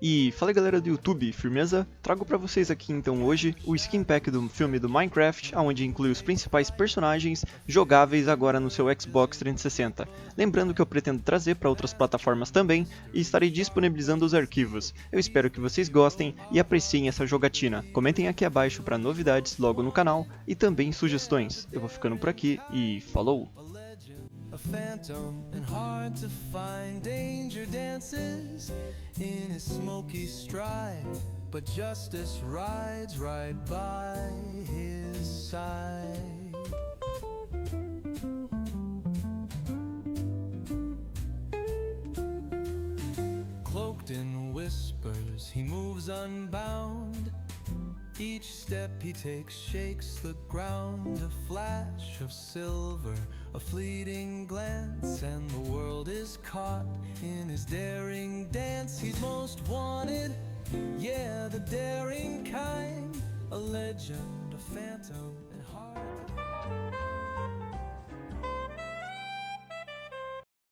E fala galera do YouTube, firmeza? Trago pra vocês aqui então hoje o skin pack do filme do Minecraft, onde inclui os principais personagens jogáveis agora no seu Xbox 360. Lembrando que eu pretendo trazer para outras plataformas também e estarei disponibilizando os arquivos. Eu espero que vocês gostem e apreciem essa jogatina. Comentem aqui abaixo para novidades logo no canal e também sugestões. Eu vou ficando por aqui e falou! A phantom and hard to find, danger dances in his smoky stride, but justice rides right by his side. Cloaked in whispers, he moves unbound. Each step he takes shakes the ground. A flash of silver, a fleeting glance, and the world is caught in his daring dance. He's most wanted, yeah, the daring kind. A legend, a phantom, and hard